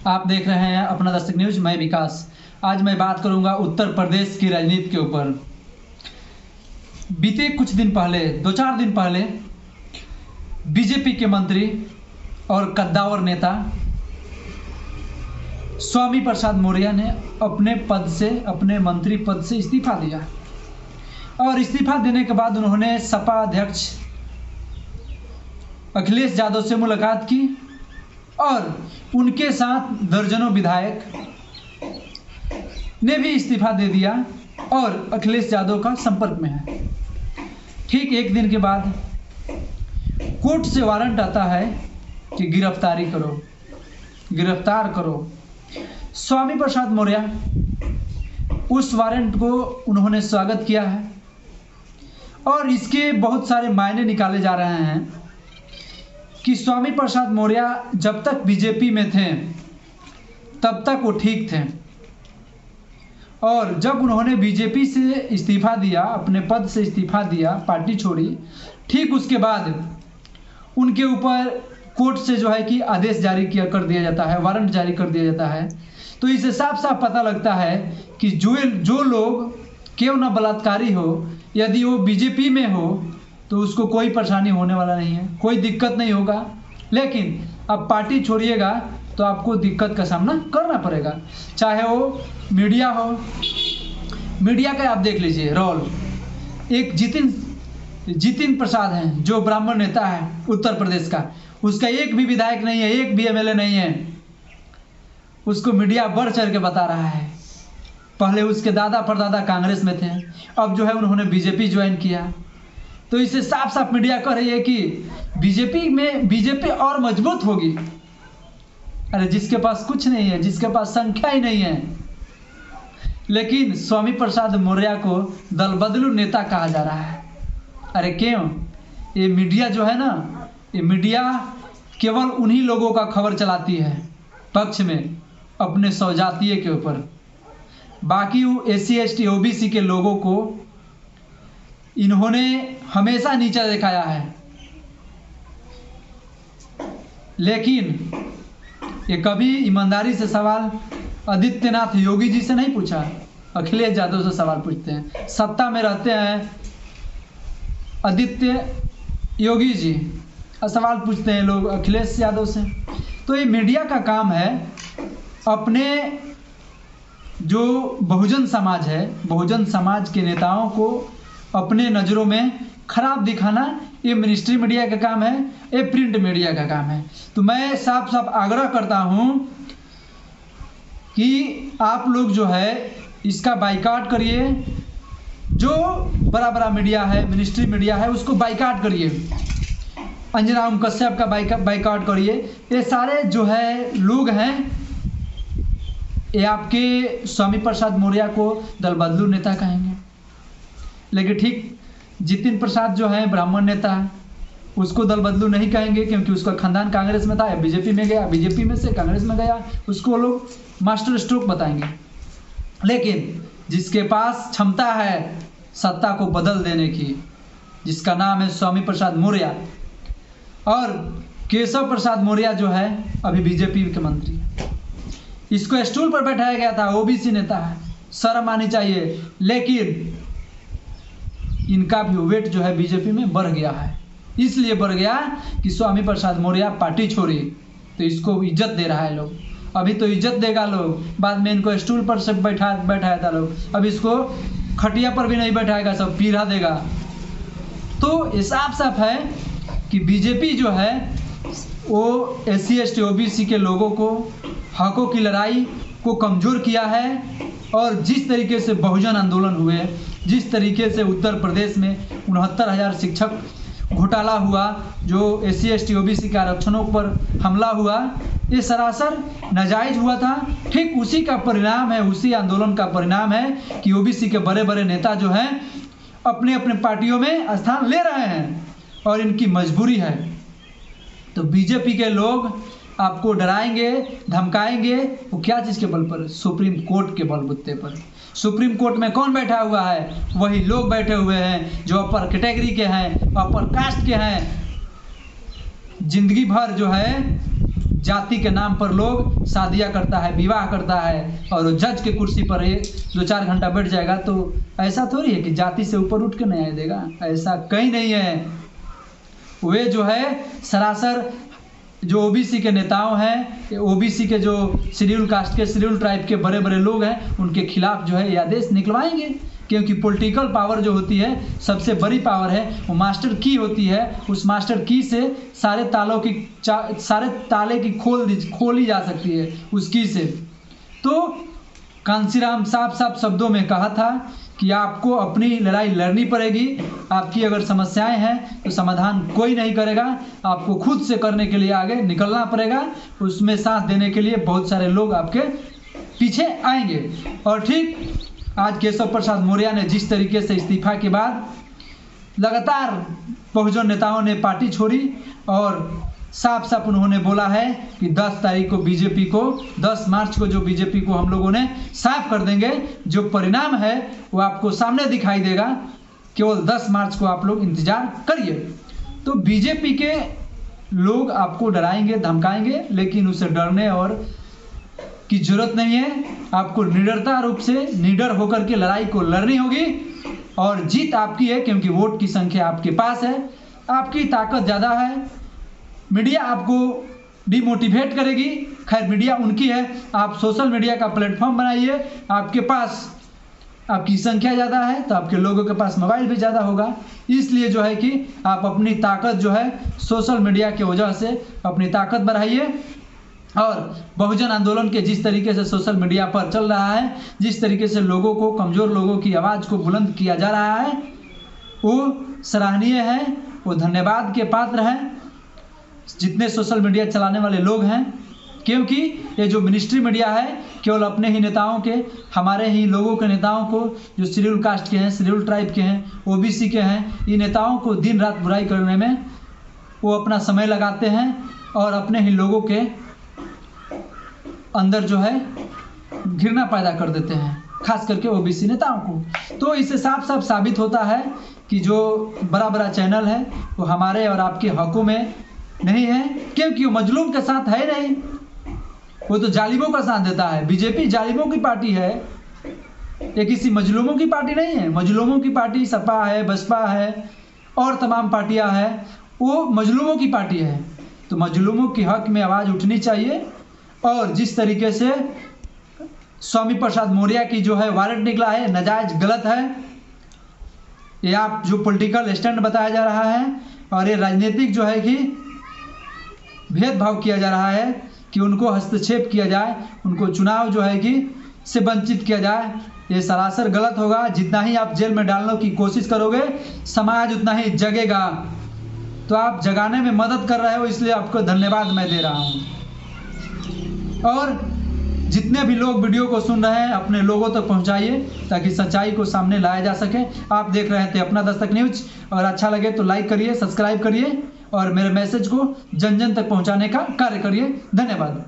आप देख रहे हैं अपना दस्तक न्यूज। मैं विकास। आज मैं बात करूंगा उत्तर प्रदेश की राजनीति के ऊपर। बीते कुछ दिन पहले, 2-4 दिन पहले बीजेपी के मंत्री और कद्दावर नेता स्वामी प्रसाद मौर्य ने अपने मंत्री पद से इस्तीफा दिया और इस्तीफा देने के बाद उन्होंने सपा अध्यक्ष अखिलेश यादव से मुलाकात की और उनके साथ दर्जनों विधायक ने भी इस्तीफा दे दिया और अखिलेश यादव का संपर्क में है। ठीक एक दिन के बाद कोर्ट से वारंट आता है कि गिरफ्तार करो स्वामी प्रसाद मौर्य। उस वारंट को उन्होंने स्वागत किया है और इसके बहुत सारे मायने निकाले जा रहे हैं कि स्वामी प्रसाद मौर्य जब तक बीजेपी में थे तब तक वो ठीक थे और जब उन्होंने बीजेपी से इस्तीफा दिया, अपने पद से इस्तीफा दिया, पार्टी छोड़ी, ठीक उसके बाद उनके ऊपर कोर्ट से जो है कि आदेश जारी कर दिया जाता है, वारंट जारी कर दिया जाता है। तो इससे साफ साफ पता लगता है कि जो लोग क्यों न बलात्कारी हो, यदि वो बीजेपी में हो तो उसको कोई परेशानी होने वाला नहीं है, कोई दिक्कत नहीं होगा। लेकिन अब पार्टी छोड़िएगा तो आपको दिक्कत का सामना करना पड़ेगा, चाहे वो मीडिया हो। मीडिया का आप देख लीजिए रोल। एक जितिन प्रसाद हैं जो ब्राह्मण नेता है उत्तर प्रदेश का, उसका एक भी विधायक नहीं है, एक भी एमएलए नहीं है। उसको मीडिया बढ़ चढ़ के बता रहा है। पहले उसके दादा परदादा कांग्रेस में थे, अब जो है उन्होंने बीजेपी ज्वाइन किया। तो इसे साफ साफ मीडिया कह रही है कि बीजेपी और मजबूत होगी। अरे जिसके पास कुछ नहीं है, जिसके पास संख्या ही नहीं है, लेकिन स्वामी प्रसाद मौर्य को दल बदलू नेता कहा जा रहा है। अरे क्यों? ये मीडिया जो है ना, ये मीडिया केवल उन्हीं लोगों का खबर चलाती है पक्ष में, अपने स्वजातीय के ऊपर। बाकी वो SC ST OBC के लोगों को इन्होंने हमेशा नीचा दिखाया है। लेकिन ये कभी ईमानदारी से सवाल आदित्यनाथ योगी जी से नहीं पूछा, अखिलेश यादव से सवाल पूछते हैं। सत्ता में रहते हैं आदित्य योगी जी, सवाल पूछते हैं लोग अखिलेश यादव से। तो ये मीडिया का काम है अपने जो बहुजन समाज है, बहुजन समाज के नेताओं को अपने नज़रों में खराब दिखाना। ये मिनिस्ट्री मीडिया का काम है, ये प्रिंट मीडिया का काम है। तो मैं साफ साफ आग्रह करता हूँ कि आप लोग जो है इसका बाइकाट करिए। जो बड़ा बड़ा मीडिया है, मिनिस्ट्री मीडिया है, उसको बाइकाट करिए। अंजना ओम कश्यप का बाइकाट करिए। ये सारे जो है लोग हैं, ये आपके स्वामी प्रसाद मौर्य को दल बदलू नेता कहेंगे। लेकिन ठीक जितिन प्रसाद जो है ब्राह्मण नेता है, उसको दल बदलू नहीं कहेंगे क्योंकि उसका खानदान कांग्रेस में था, बीजेपी में गया, बीजेपी में से कांग्रेस में गया, उसको लोग मास्टर स्ट्रोक बताएंगे। लेकिन जिसके पास क्षमता है सत्ता को बदल देने की, जिसका नाम है स्वामी प्रसाद मौर्य, और केशव प्रसाद मौर्य जो है अभी बीजेपी के मंत्री, इसको स्टूल पर बैठाया गया था, OBC नेता है, शर्म आनी चाहिए। लेकिन इनका भी वेट जो है बीजेपी में बढ़ गया है। इसलिए बढ़ गया कि स्वामी प्रसाद मौर्य पार्टी छोड़ी, तो इसको इज्जत दे रहा है लोग। अभी तो इज्जत देगा लोग, बाद में इनको स्टूल पर से बैठाया था लोग, अब इसको खटिया पर भी नहीं बैठाएगा, सब पीढ़ा देगा। तो ये साफ साफ है कि बीजेपी जो है वो SC ST OBC के लोगों को, हकों की लड़ाई को कमज़ोर किया है। और जिस तरीके से बहुजन आंदोलन हुए, जिस तरीके से उत्तर प्रदेश में 69,000 शिक्षक घोटाला हुआ, जो SC ST OBC के आरक्षणों पर हमला हुआ, ये सरासर नाजायज हुआ था। ठीक उसी का परिणाम है, उसी आंदोलन का परिणाम है कि OBC के बड़े बड़े नेता जो हैं अपने अपने पार्टियों में स्थान ले रहे हैं और इनकी मजबूरी है। तो बीजेपी के लोग आपको डराएंगे, धमकाएंगे, वो क्या चीज़ के बल पर? सुप्रीम कोर्ट के बलबूते पर। सुप्रीम कोर्ट में कौन बैठा हुआ है? वही लोग बैठे हुए हैं जो अपर कैटेगरी के हैं, अपर कास्ट के हैं। जिंदगी भर जो है जाति के नाम पर लोग शादियां करता है, विवाह करता है, और वो जज के कुर्सी पर 2-4 घंटा बैठ जाएगा तो ऐसा थोड़ी है कि जाति से ऊपर उठ के न्याय देगा, ऐसा कहीं नहीं है। वे जो है सरासर जो ओबीसी के नेताओं हैं, ओबीसी के जो शेड्यूल कास्ट के, शेड्यूल ट्राइब के बड़े बड़े लोग हैं, उनके खिलाफ जो है ये आदेश निकलवाएंगे, क्योंकि पॉलिटिकल पावर जो होती है सबसे बड़ी पावर है, वो मास्टर की होती है। उस मास्टर की से सारे ताले की खोली जा सकती है उस की से। तो कांसीराम साफ शब्दों में कहा था कि आपको अपनी लड़ाई लड़नी पड़ेगी, आपकी अगर समस्याएं हैं तो समाधान कोई नहीं करेगा, आपको खुद से करने के लिए आगे निकलना पड़ेगा, उसमें साथ देने के लिए बहुत सारे लोग आपके पीछे आएंगे। और ठीक आज केशव प्रसाद मौर्य ने जिस तरीके से इस्तीफा के बाद लगातार बहुजन नेताओं ने पार्टी छोड़ी और साफ उन्होंने बोला है कि 10 तारीख को बीजेपी को, 10 मार्च को जो बीजेपी को हम लोगों ने साफ कर देंगे, जो परिणाम है वो आपको सामने दिखाई देगा, केवल 10 मार्च को आप लोग इंतजार करिए। तो बीजेपी के लोग आपको डराएंगे, धमकाएंगे, लेकिन उसे डरने और की जरूरत नहीं है। आपको निडरता रूप से निडर होकर के लड़ाई को लड़नी होगी और जीत आपकी है, क्योंकि वोट की संख्या आपके पास है, आपकी ताकत ज़्यादा है। मीडिया आपको डिमोटिवेट करेगी, खैर मीडिया उनकी है, आप सोशल मीडिया का प्लेटफॉर्म बनाइए, आपके पास आपकी संख्या ज़्यादा है तो आपके लोगों के पास मोबाइल भी ज़्यादा होगा, इसलिए जो है कि आप अपनी ताकत जो है सोशल मीडिया की वजह से अपनी ताकत बढ़ाइए। और बहुजन आंदोलन के जिस तरीके से सोशल मीडिया पर चल रहा है, जिस तरीके से लोगों को, कमज़ोर लोगों की आवाज़ को बुलंद किया जा रहा है, वो सराहनीय है, वो धन्यवाद के पात्र हैं जितने सोशल मीडिया चलाने वाले लोग हैं, क्योंकि ये जो मिनिस्ट्री मीडिया है केवल अपने ही नेताओं के, हमारे ही लोगों के नेताओं को, जो शेड्यूल कास्ट के हैं, शेड्यूल ट्राइब के हैं, ओबीसी के हैं, ये नेताओं को दिन रात बुराई करने में वो अपना समय लगाते हैं और अपने ही लोगों के अंदर जो है घृणा पैदा कर देते हैं, खास करके ओबीसी नेताओं को। तो इससे साफ साबित होता है कि जो बड़ा चैनल है वो हमारे और आपके हकों में नहीं है, क्योंकि वो मजलूम के साथ है नहीं, वो तो जालिमों का साथ देता है। बीजेपी जालिमों की पार्टी है, ये किसी मजलूमों की पार्टी नहीं है। मजलूमों की पार्टी सपा है, बसपा है और तमाम पार्टियां हैं, वो मजलूमों की पार्टी है। तो मजलूमों के हक में आवाज़ उठनी चाहिए। और जिस तरीके से स्वामी प्रसाद मौर्य की जो है वारंट निकला है, नाजायज गलत है, ये आप जो पॉलिटिकल स्टैंड बताया जा रहा है और ये राजनीतिक जो है कि भेदभाव किया जा रहा है कि उनको हस्तक्षेप किया जाए, उनको चुनाव जो है कि से वंचित किया जाए, ये सरासर गलत होगा। जितना ही आप जेल में डालने की कोशिश करोगे, समाज उतना ही जगेगा। तो आप जगाने में मदद कर रहे हो, इसलिए आपको धन्यवाद मैं दे रहा हूँ। और जितने भी लोग वीडियो को सुन रहे हैं अपने लोगों तक पहुंचाइए ताकि सच्चाई को सामने लाया जा सके। आप देख रहे थे अपना दस्तक न्यूज, और अच्छा लगे तो लाइक करिए, सब्सक्राइब करिए और मेरे मैसेज को जन जन तक पहुंचाने का कार्य करिए। धन्यवाद।